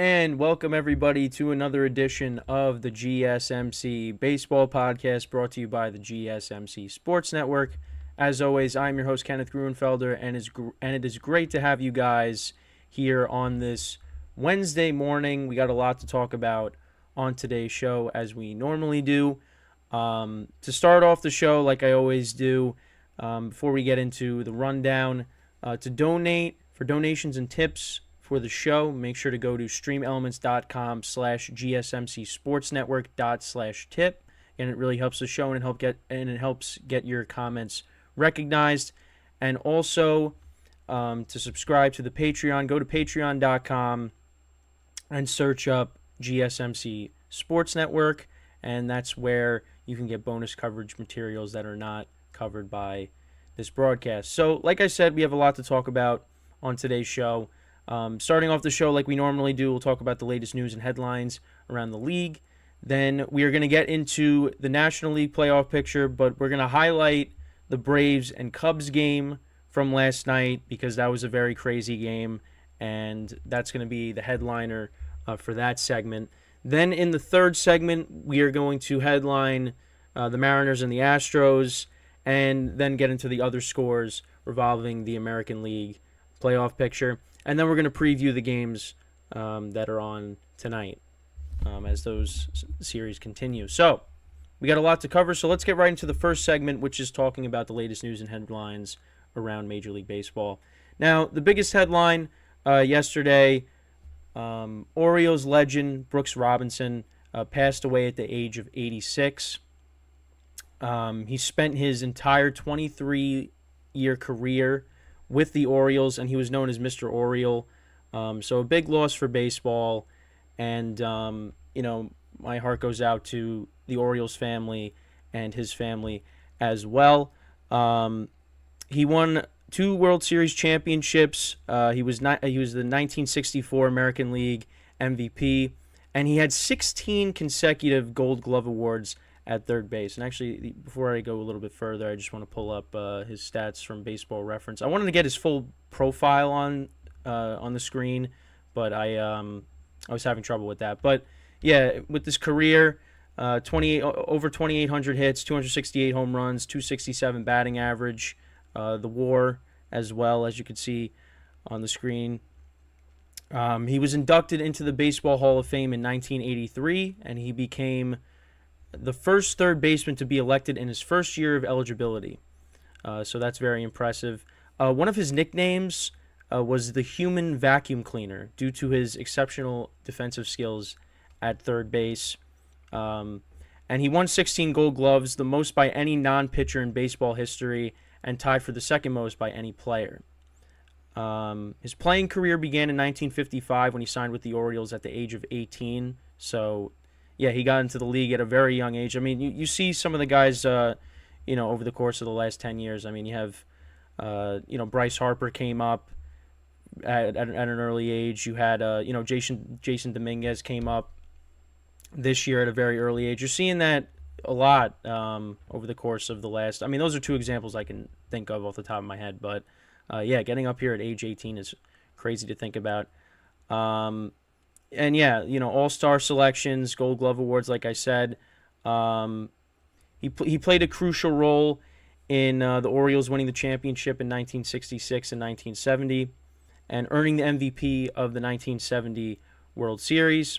And welcome everybody to another edition of the GSMC Baseball Podcast brought to you by the GSMC Sports Network. As always, I'm your host Kenneth Gruenfelder, and it is great to have you guys here on this Wednesday morning. We got a lot to talk about on today's show, as we normally do. To start off the show, like I always do, before we get into the rundown, to donate for donations and tips for the show, make sure to go to streamelements.com/gsmcsportsnetwork./tip, and it really helps the show and it helps get your comments recognized. And also to subscribe to the Patreon, go to patreon.com and search up GSMC Sports Network, and that's where you can get bonus coverage materials that are not covered by this broadcast. So, like I said, we have a lot to talk about on today's show. Starting off the show like we normally do, we'll talk about the latest news and headlines around the league. Then we are going to get into the National League playoff picture, but we're going to highlight the Braves and Cubs game from last night because that was a very crazy game, and that's going to be the headliner for that segment. Then in the third segment, we are going to headline the Mariners and the Astros, and then get into the other scores revolving the American League playoff picture. And then we're going to preview the games that are on tonight as those series continue. So we got a lot to cover, so let's get right into the first segment, which is talking about the latest news and headlines around Major League Baseball. Now, the biggest headline yesterday, Orioles legend Brooks Robinson passed away at the age of 86. He spent his entire 23-year career with the Orioles, and he was known as Mr. Oriole. So a big loss for baseball, and my heart goes out to the Orioles family and his family as well. He won 2 World Series championships. He was the 1964 American League MVP, and he had 16 consecutive Gold Glove awards at third base. And actually, before I go a little bit further, I just want to pull up his stats from Baseball Reference. I wanted to get his full profile on the screen, but I was having trouble with that. But yeah, with this career, over 2,800 hits, 268 home runs, 267 batting average, the WAR as well, as you can see on the screen. He was inducted into the Baseball Hall of Fame in 1983, and he became the first third baseman to be elected in his first year of eligibility. So that's very impressive. One of his nicknames was the Human Vacuum Cleaner due to his exceptional defensive skills at third base. And he won 16 Gold Gloves, the most by any non-pitcher in baseball history, and tied for the second most by any player. His playing career began in 1955 when he signed with the Orioles at the age of 18. So yeah, he got into the league at a very young age. I mean, you see some of the guys, over the course of the last 10 years. I mean, you have, Bryce Harper came up at an early age. You had, Jason Dominguez came up this year at a very early age. You're seeing that a lot over the course of the last. I mean, those are 2 examples I can think of off the top of my head. But, getting up here at age 18 is crazy to think about. And yeah, all-star selections, Gold Glove awards, like I said. He played a crucial role in the Orioles winning the championship in 1966 and 1970, and earning the MVP of the 1970 World Series.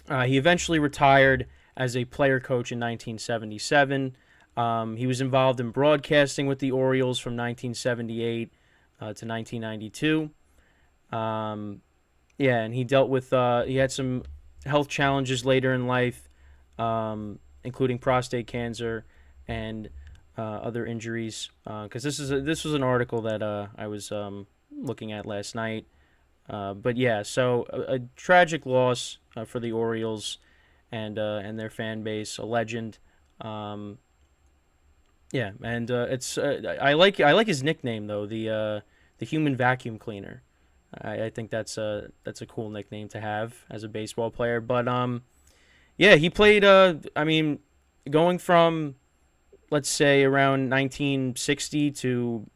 He eventually retired as a player coach in 1977. He was involved in broadcasting with the Orioles from 1978 to 1992. Yeah, and he dealt with, he had some health challenges later in life, including prostate cancer and other injuries. Because this was an article that I was looking at last night. But yeah, so a tragic loss for the Orioles and their fan base, a legend. Yeah, and it's I like his nickname though, the Human Vacuum Cleaner. I think that's a cool nickname to have as a baseball player. But yeah, he played. Going from, let's say, around 1960 to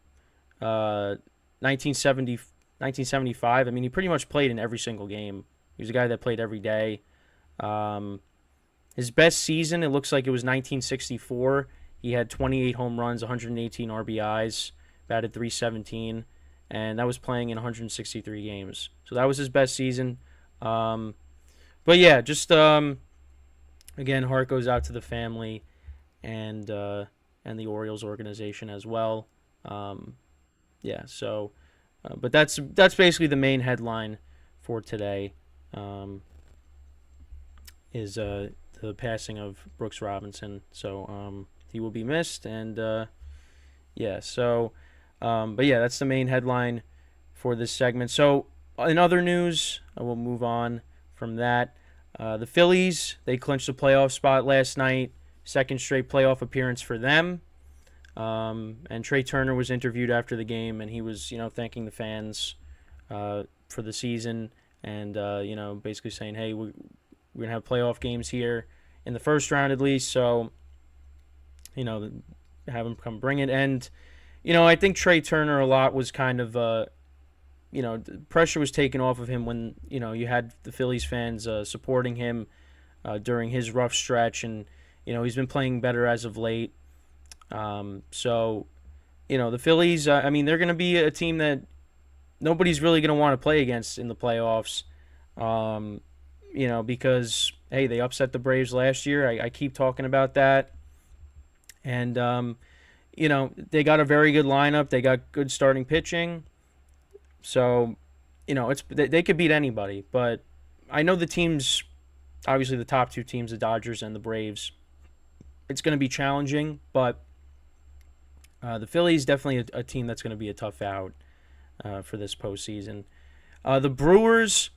1970 1975. I mean, he pretty much played in every single game. He was a guy that played every day. His best season, it looks like it was 1964. He had 28 home runs, 118 RBIs, batted .317, and that was playing in 163 games. So that was his best season. But yeah, just again, heart goes out to the family and the Orioles organization as well. Yeah, so, but that's basically the main headline for today. Is the passing of Brooks Robinson. So he will be missed, and yeah. So, but yeah, that's the main headline for this segment. So in other news, we'll move on from that. The Phillies, they clinched a playoff spot last night. Second straight playoff appearance for them. And Trey Turner was interviewed after the game, and he was, thanking the fans for the season, and basically saying, hey, we're gonna have playoff games here in the first round at least, so have him come bring it. And I think Trey Turner a lot was kind of pressure was taken off of him when you had the Phillies fans supporting him during his rough stretch, and he's been playing better as of late. So the Phillies, they're going to be a team that nobody's really going to want to play against in the playoffs. Because hey, they upset the Braves last year. I keep talking about that, and they got a very good lineup. They got good starting pitching. So, they could beat anybody, but I know the teams, obviously the top two teams, the Dodgers and the Braves, it's going to be challenging, but the Phillies definitely a team that's going to be a tough out for this postseason. The Brewers,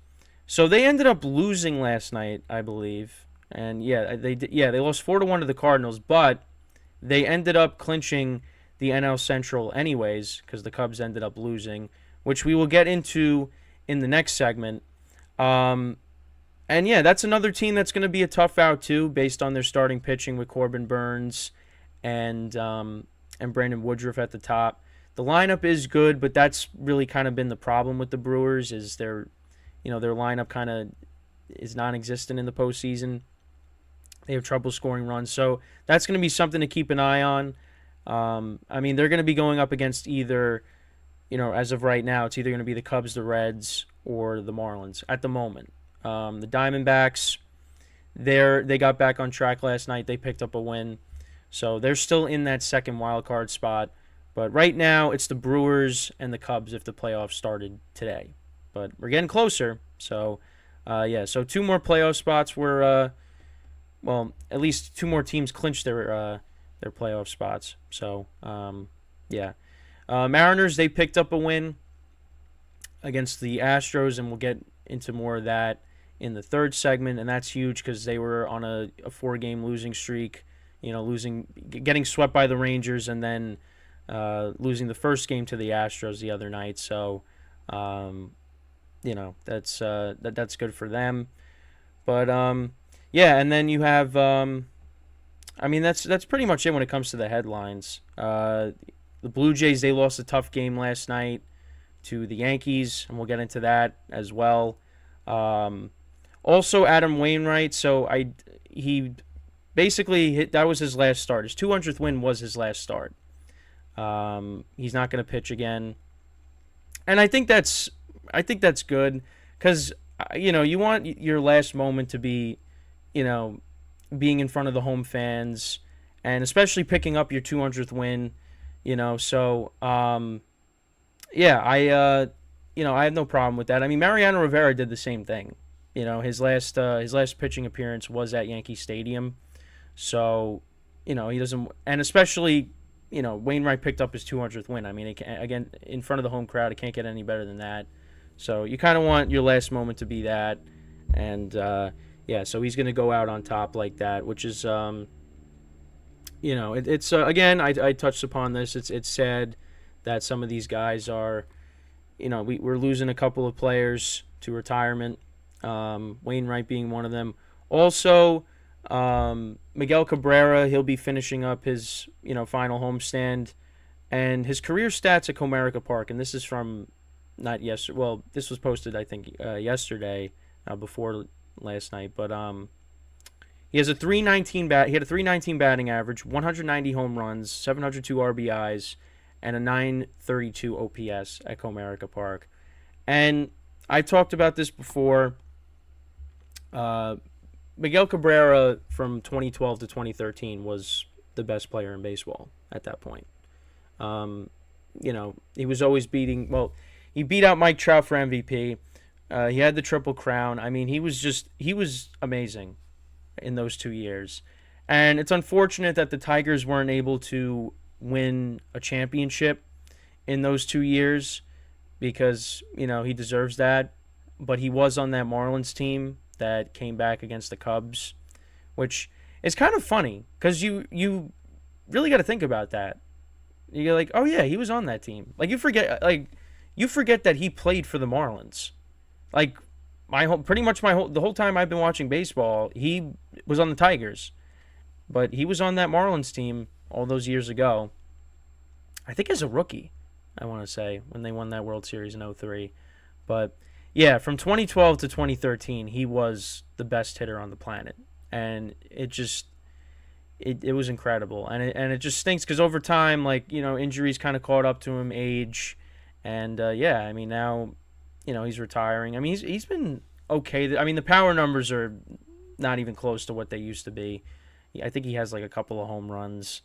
so they ended up losing last night, I believe, and they lost 4-1 to the Cardinals, but they ended up clinching the NL Central anyways because the Cubs ended up losing, which we will get into in the next segment. And yeah, that's another team that's going to be a tough out too, based on their starting pitching with Corbin Burns and Brandon Woodruff at the top. The lineup is good, but that's really kind of been the problem with the Brewers is their lineup kind of is non-existent in the postseason. They have trouble scoring runs, so that's going to be something to keep an eye on. They're going to be going up against either, as of right now, it's either going to be the Cubs, the Reds, or the Marlins at the moment. The Diamondbacks, they got back on track last night. They picked up a win, so they're still in that second wild card spot. But right now, it's the Brewers and the Cubs if the playoffs started today. But we're getting closer. So, so two more playoff spots were, at least two more teams clinched their playoff spots. So, Mariners, they picked up a win against the Astros, and we'll get into more of that in the third segment, and that's huge because they were on a 4-game losing streak, getting swept by the Rangers, and then losing the first game to the Astros the other night. So, that's good for them. But and then you have, that's pretty much it when it comes to the headlines. The Blue Jays, they lost a tough game last night to the Yankees, and we'll get into that as well. Also, Adam Wainwright, so he basically that was his last start. His 200th win was his last start. He's not going to pitch again, and I think that's good because you want your last moment to be, being in front of the home fans, and especially picking up your 200th win. So I have no problem with that. Mariano Rivera did the same thing. His last pitching appearance was at Yankee Stadium. So, he doesn't, and especially, Wainwright picked up his 200th win. Again, in front of the home crowd, it can't get any better than that. So you kind of want your last moment to be that. And, so he's going to go out on top like that, which is, it's again, I touched upon this. It's sad that some of these guys are, we're losing a couple of players to retirement. Wainwright being one of them. Also, Miguel Cabrera, he'll be finishing up his, final homestand, and his career stats at Comerica Park, and this is from, not yesterday. Well, this was posted, I think, yesterday, before last night. But he has a 319 bat. He had a 319 batting average, 190 home runs, 702 RBIs, and a 932 OPS at Comerica Park. And I've talked about this before. Miguel Cabrera from 2012 to 2013 was the best player in baseball at that point. He was always beating. Well, he beat out Mike Trout for MVP. He had the Triple Crown. I mean, he was amazing in those 2 years. And it's unfortunate that the Tigers weren't able to win a championship in those 2 years because, he deserves that. But he was on that Marlins team that came back against the Cubs, which is kind of funny because you really got to think about that. You're like, oh yeah, he was on that team. Like you forget that he played for the Marlins. Like the whole time I've been watching baseball, he was on the Tigers, but he was on that Marlins team all those years ago. I think as a rookie, I want to say, when they won that World Series in 2003. But yeah, from 2012 to 2013, he was the best hitter on the planet, and it was incredible. And it just stinks because over time, injuries kind of caught up to him, age, and now, he's retiring. I mean, he's been okay. I mean, the power numbers are not even close to what they used to be. I think he has a couple of home runs,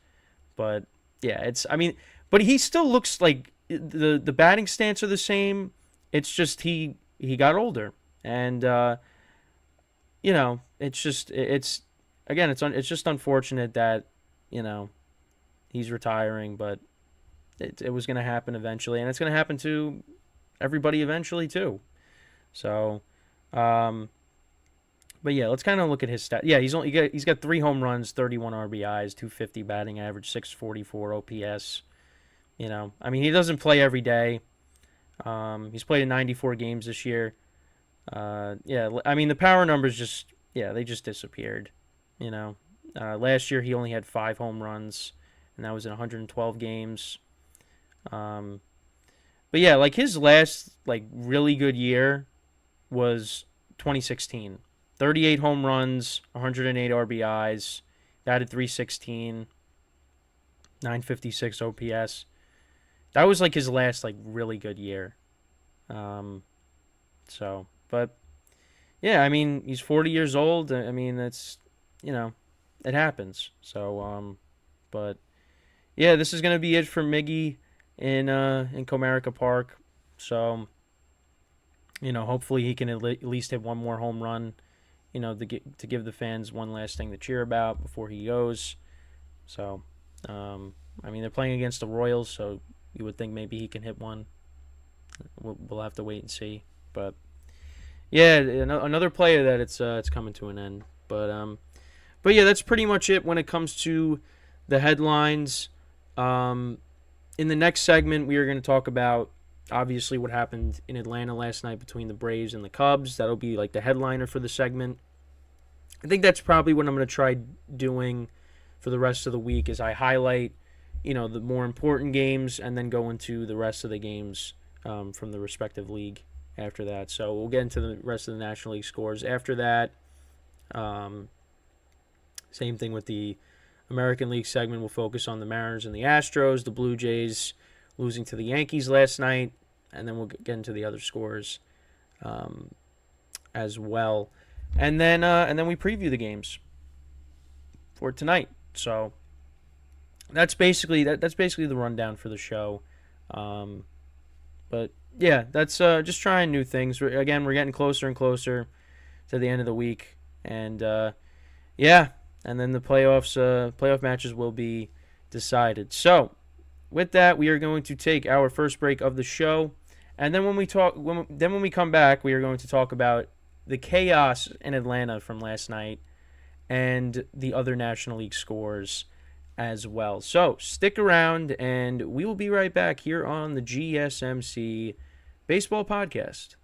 but yeah, but he still looks like the batting stance are the same. It's just he got older, and it's just unfortunate that he's retiring, but it was going to happen eventually, and it's going to happen to everybody eventually too. So, but yeah, let's kind of look at his stat. Yeah, he's got 3 home runs, 31 RBIs, 250 batting average, 644 OPS. I mean, he doesn't play every day. He's played in 94 games this year. I mean, the power numbers they just disappeared. Last year he only had 5 home runs, and that was in 112 games. But yeah, his last really good year was 2016. 38 home runs, 108 RBIs, batted .316, 956 OPS. That was his last really good year. But yeah, I mean, he's 40 years old. I mean, that's, it happens. So, but yeah, this is going to be it for Miggy in Comerica Park. So, hopefully he can at least hit one more home run, to give the fans one last thing to cheer about before he goes. So, I mean, they're playing against the Royals, so you would think maybe he can hit one. We'll have to wait and see. But yeah, another player that it's coming to an end. But yeah, that's pretty much it when it comes to the headlines. In the next segment, we are going to talk about obviously what happened in Atlanta last night between the Braves and the Cubs. That'll be the headliner for the segment. I think that's probably what I'm going to try doing for the rest of the week is I highlight, the more important games and then go into the rest of the games from the respective league after that. So we'll get into the rest of the National League scores. After that, same thing with the American League segment. We'll focus on the Mariners and the Astros, the Blue Jays losing to the Yankees last night, and then we'll get into the other scores as well. And then we preview the games for tonight. So that's basically the rundown for the show. But yeah, that's just trying new things. We're getting closer and closer to the end of the week, and and then the playoff matches will be decided. So with that, we are going to take our first break of the show, and then when we come back, we are going to talk about the chaos in Atlanta from last night and the other National League scores as well. So stick around, and we will be right back here on the GSMC Baseball Podcast.